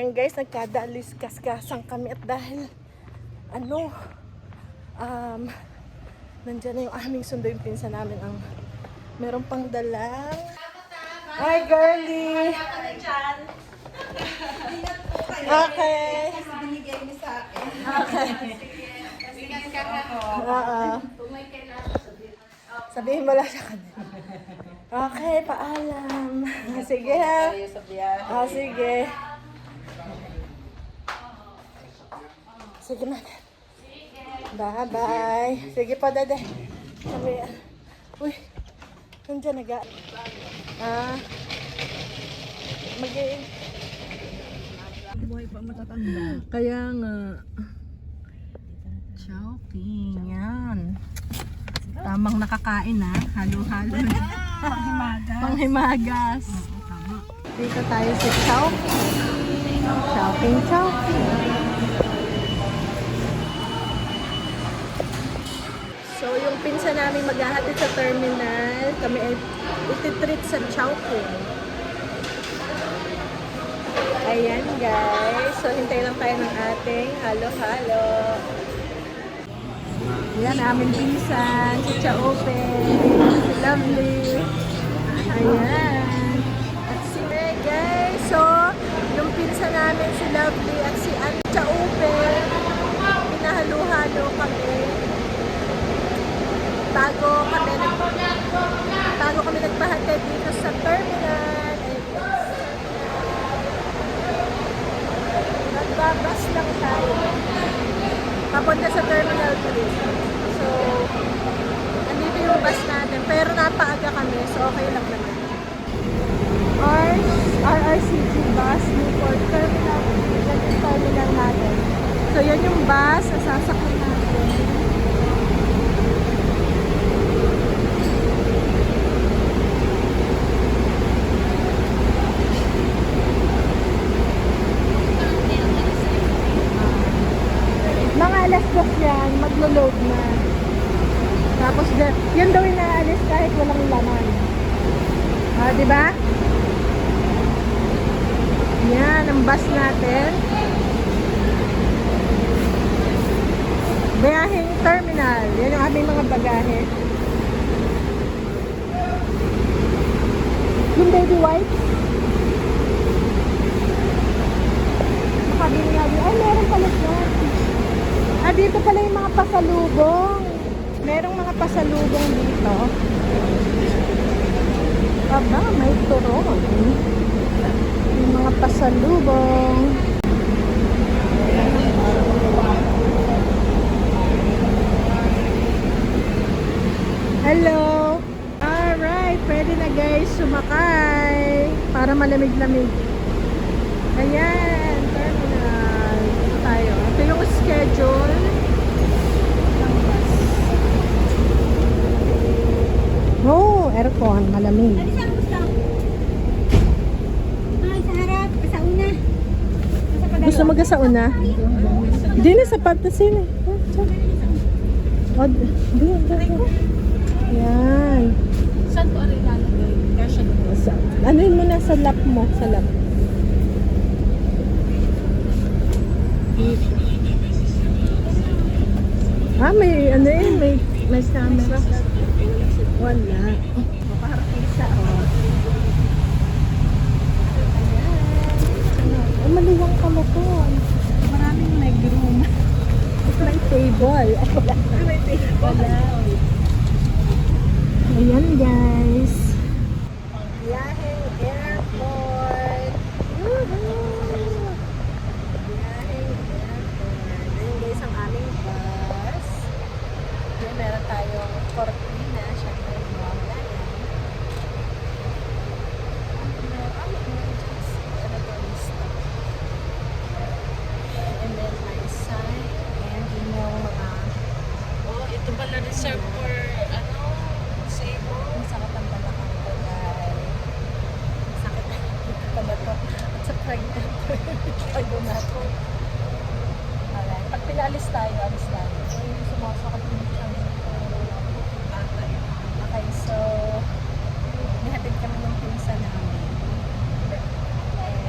Ayan guys, nagkadaalis kaskasan kami at dahil nandyan na yung aming sundo, yung pinsan namin ang meron pang dalang. Hi girlie! Okay. Binigay niyo sa akin. Okay. Sabihin mo lang sa kanila. Okay, paalam. Sige ha. Sige. Sige na. Bye-bye. Sige pa, dade. Sabi yan. Uy. Nandiyan naga. Mag-iin. Buhay pa matatanda. Kaya nga. Chowking. Yan. Tamang nakakain ha. Halo-halo. Panghimagas. Panghimagas. Dito tayo sa Chowking. Chowking. So, yung pinsan namin maghahatid sa terminal, kami ay ititreat sa Chowking. Ayan guys. So, hintay lang tayo ng ating halo-halo. Ayan, aming pinsan, si Chowking, si Lovely. Ayan. At si guys. So, yung pinsan namin, si Lovely at si Chowking, pinahalo-halo kami. Bago kami nagpahatid dito sa terminal. Nagbabas lang tayo papunta sa terminal 3. So andito yung bus natin, pero napaaga kami, so okay lang naman. RRCG bus for terminal 3. Yan yung terminal natin. So yan yung bus na sasakyan natin. Mga alas 2 yan, maglo-load na. Tapos, yan daw inaalis kahit walang laman. Di ba? Yan, ang bus natin. Biyaheng terminal. Yan yung aming mga bagahe. Yung baby wipes. Makabili nga din. Ay, meron pala dyan. Dito pala yung mga pasalubong. Merong mga pasalubong dito. Aba, may turon. Yung mga pasalubong. Hello! Alright, pwede na guys sumakay. Para malamig-lamig. Ayan, terminal. Dito tayo. Ito yung schedule ng bus. Oh, aircon, malamig. Ay, sa harap. Sa una. Gusto mo sa una? Hindi na sapat na sila. Yan. Saan ko rin lalagay? Kasha doon. Ano yun mo na sa lap mo? Sa lap. May ano yun? May camera. Wala. Parang isa, oh. Ayan. Maliwang kamo to. Maraming legroom. May table. May table. Ayan guys. Biyaheng airport. Woohoo! Biyaheng airport. Ayan guys ang aming bus. Ayan, meron tayong cortina. Siyempre, wala yan. And then my sign. And yun yung mga Ito pala reserve for sabo. masakit ang balakang ko dahil sakit dito pala to at sa pregnant tayo na to. Alright, pag pinalis tayo, alis tayo. So yung sumasakit yung siyang okay, so nihatid kami ng pinsa namin and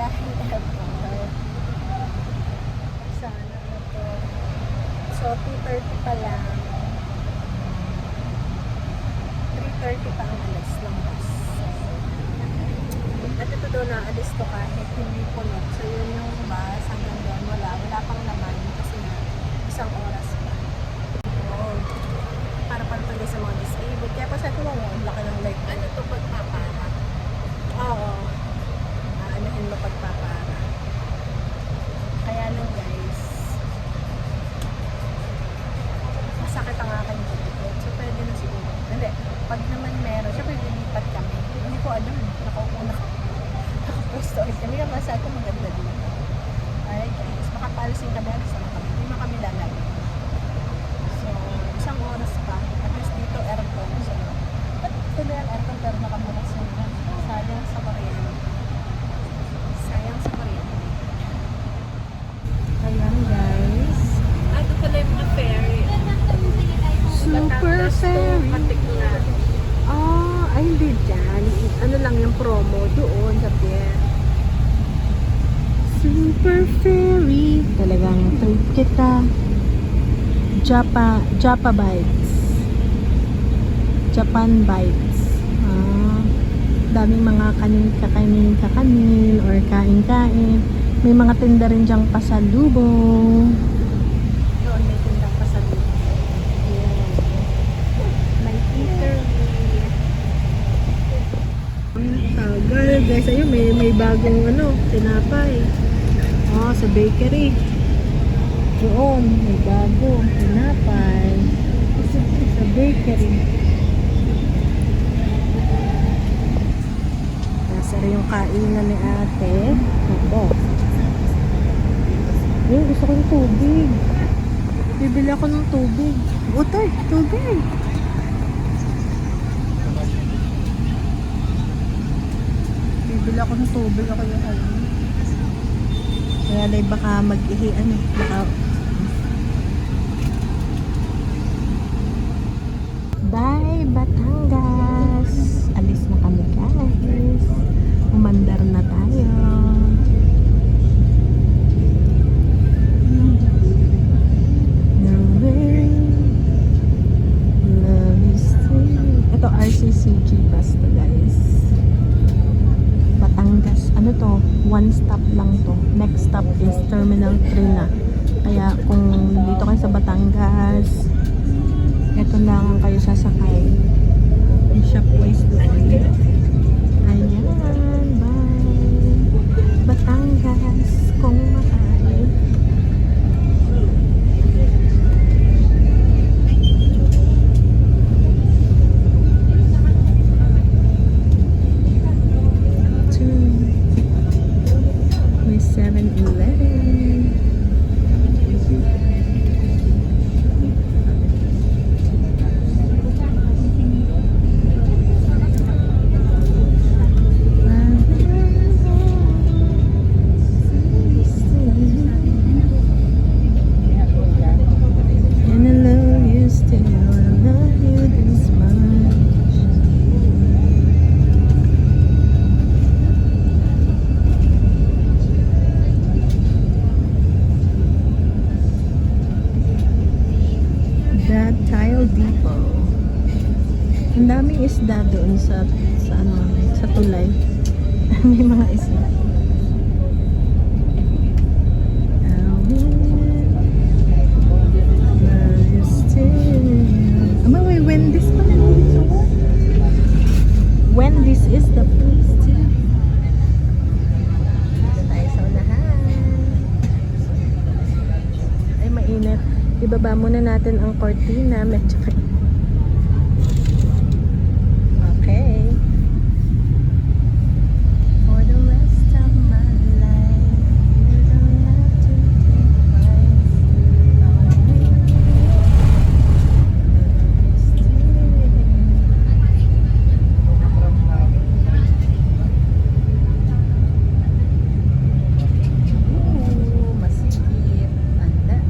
Dahil airport. Sana na to. So, 2:30 pa lang. 3:30 pa ang alas ng bus. At ito doon na alis to kahit hindi puno. So, yun yung bus. Hanggang doon, wala pang naman. Kasi na, isang oras pa. Oo. Para pantali sa mga disabled. Kaya pa sa ito mo, ang laki ng light. Ano to pagpapala? Oo. Aanahin mo pagpapara. Kaya lang guys, masakit ang aking bulikot. So pwede na siguro. Hindi. Pag naman meron, syempre lilipat kami. Hindi ko alam. Nakaupo na kami. Nakapwesto ulit kami. Kaya masabi ko maganda dito. Alright guys. Makapalisin kami. Alis na kami. Hindi na kami lalagay. So, isang oras pa. At least dito aircon. So, ba't tuloy ang aircon pero nakamulas yun. Sayang sa kuryente. Sayang sa kuryente. Ayan guys. Ito pala yung mga ferry. Super ferry. Particular. Ay hindi dyan. Ano lang yung promo doon sa pier. Super ferry. Talagang trip kita. Japa Bites. Japan Bites. Daming mga kakanin or kain-kain. May mga tinda rin dyang pasalubong. Doon may tindang pasalubong. Yeah. May eatery. Tagal guys. Ayun, may bagong tinapay. Sa bakery. Doon, may bagong tinapay. Sa bakery. Nasa yung kainan ni ate. Ako. Gusto ko yung tubig. Bibili ako ng tubig. Utoy, tubig. Bibili ako ng tubig. Ako yung kain. Kaya lang baka mag-ihi, baka... Bye, Batangas! Alis na kami, guys. Umandar na tayo. Ito RCCG bus to guys. Batangas. Ano to? One stop lang to. Next stop is Terminal 3 na. Kaya kung dito kayo sa Batangas, ito lang kayo sasakay. Yung Shopwise doon. Ayan. Bye. Batangas. Kung makay. May 7-Eleven. Ang daming isda doon sa tulay. May mga isda. May Wendy's pa na dito. Wendy's is the place to. Dito tayo sa unahan. Ay, mainit. Ibaba muna natin ang cortina. Medyo mainit. Okay. For the rest of my life, you don't have to think twice. Masikip ang daan.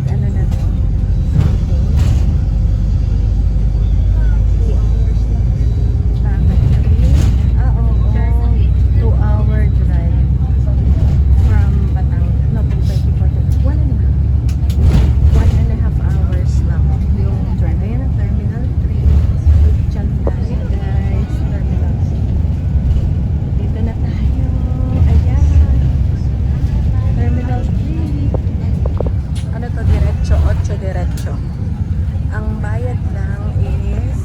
ano na to? 2 hours lang. Tama. Oo. 2-hour drive from Batangas. No, from 24 to 1.5 hours lang yung drive. Ayan ang Terminal 3. Diyan tayo guys. Terminal 3. Dito na tayo. Ayan. Terminal 3. Ano to? Diretso. 8 diretso. Ang bayad lang is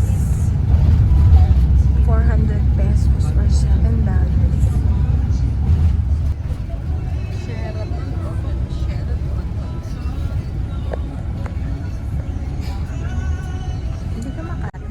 400 pesos or $7. Hindi ka makarating.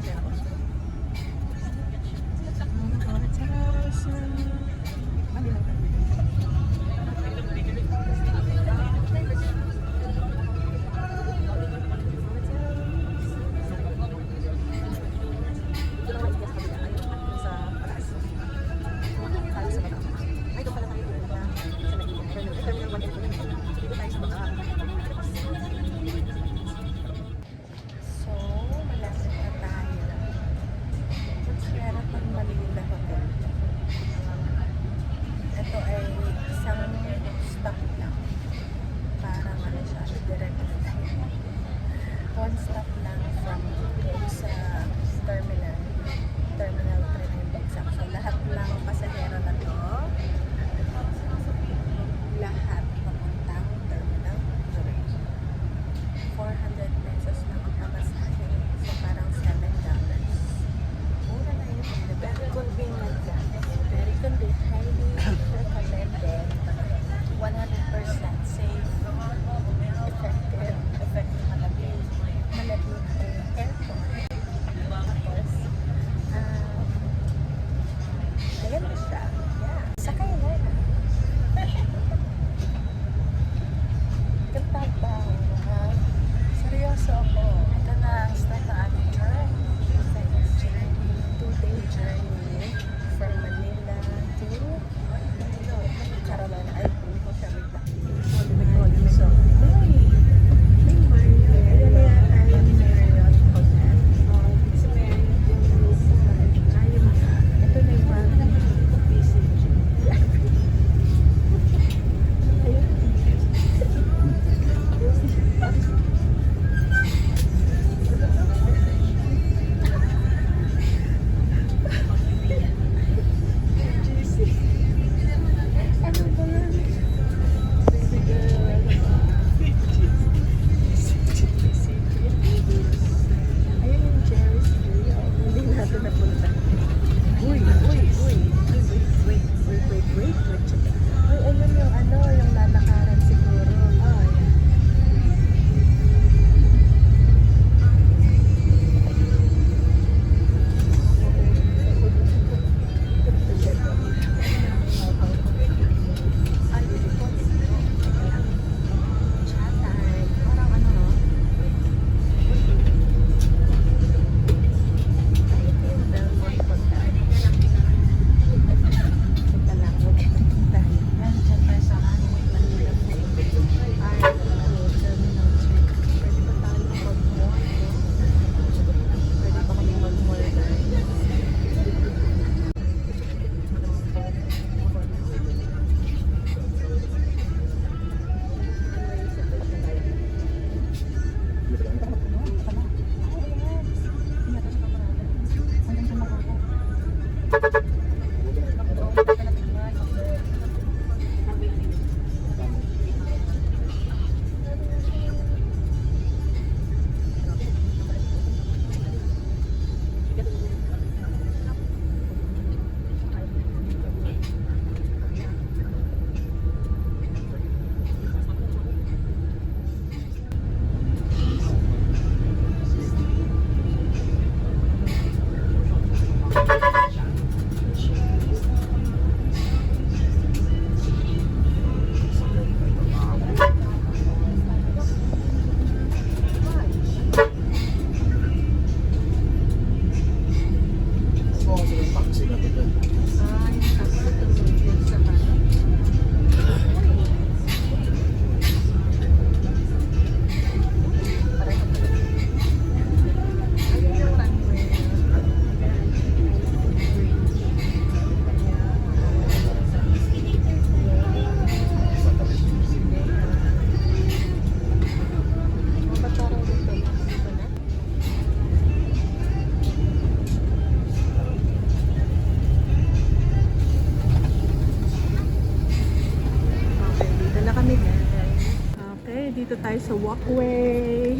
walkway.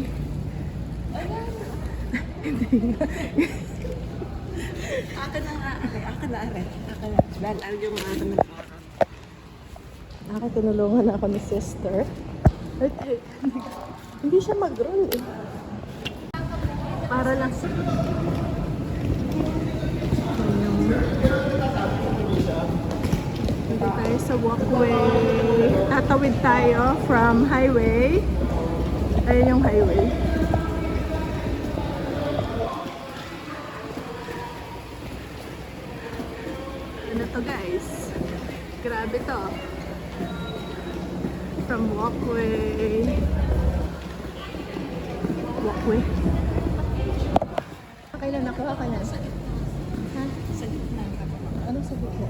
Akin na nga. Akin na rin. Akin na. Dahil yung mga naman. Ako, tinulungan ako ni sister. Ay, hindi siya mag-roll eh. Para lang sa... Hindi tayo sa walkway. Tatawid tayo from highway. Ayun yung highway. Ano to guys? Grabe to. From walkway. Walkway. Kailan nakuha ka na? Ha? Sa gitna. Ano sa gitna?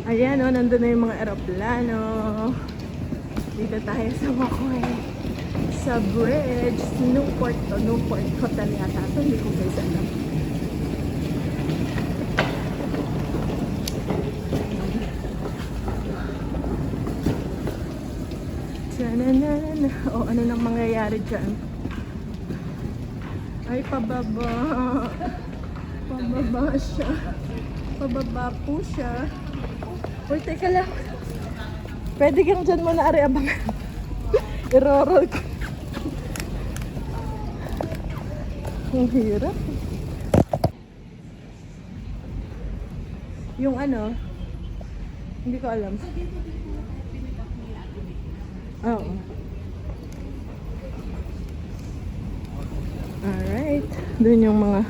Ayan o, nandun na yung mga eroplano. Dito tayo sa walkway. Sa bridge. Newport to. Newport Hotel yata. So, hindi ko guys alam. Tiyananana. O, ano nang mangyayari dyan? Ay, pababa. Pababa siya. Pababa po siya. Uy, teka lang. Pwede kang dyan muna, ari, abangan. I-roll ko. Ang hirap. Yung ano, hindi ko alam. Oo. Alright. Doon yung mga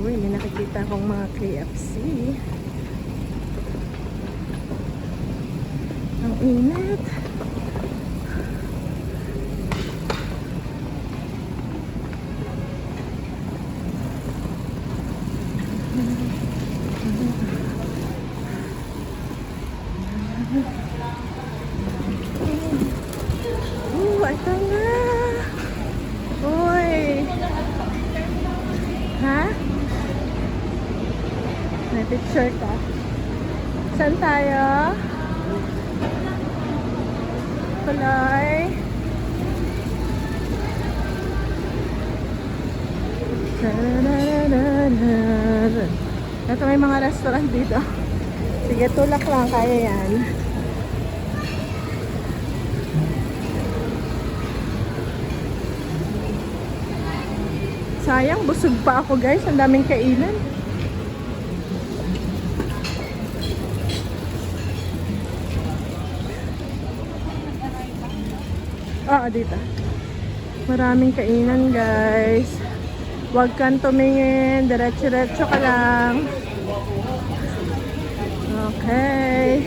uy, may nakikita akong mga KFC. Ang init. Ito na. Uy. Ha? May picture ka. Saan tayo? Tuloy. Ito may mga restaurant dito. Sige, tulak lang. Kaya yan. Sayang, busog pa ako guys. Ang daming kainan. Dito. Maraming kainan guys. Huwag kang tumingin. Diretso-diretso ka lang. Okay.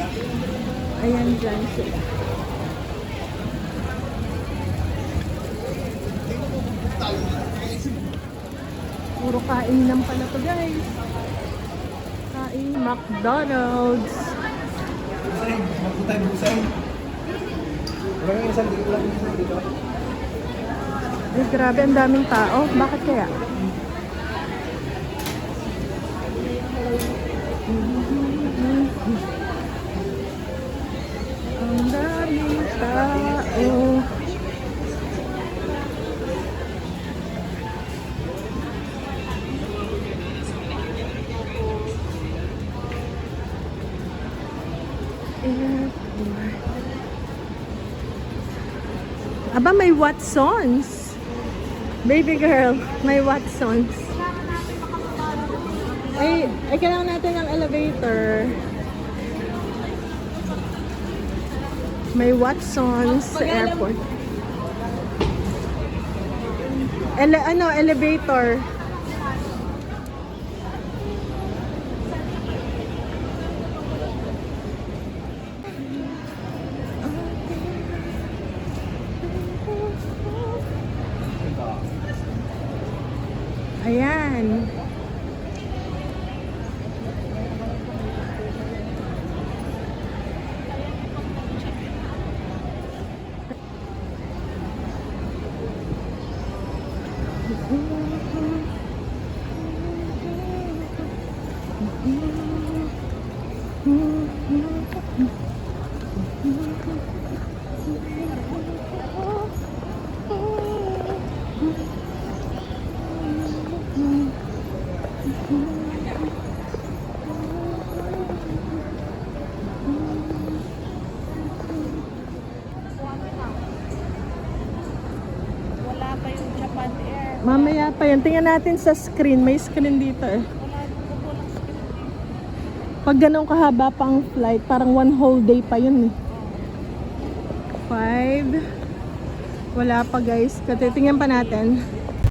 Ayan dyan sila. Puro kainan pala to guys. Kain McDonald's. Ay, grabe, ang daming tao. Bakit kaya? Ang daming tao. Aba, may Watsons. Baby girl, may Watsons. Ay, kailangan natin ng elevator. May Watsons sa airport. Elevator. Ayan. Command Air. Mamaya pa yan. Tingnan natin sa screen. May screen dito eh. Wala kukulang sa Pag ganun kahaba pa ang flight, parang 1 whole day pa yun eh. 5. Wala pa guys. Tingnan pa natin.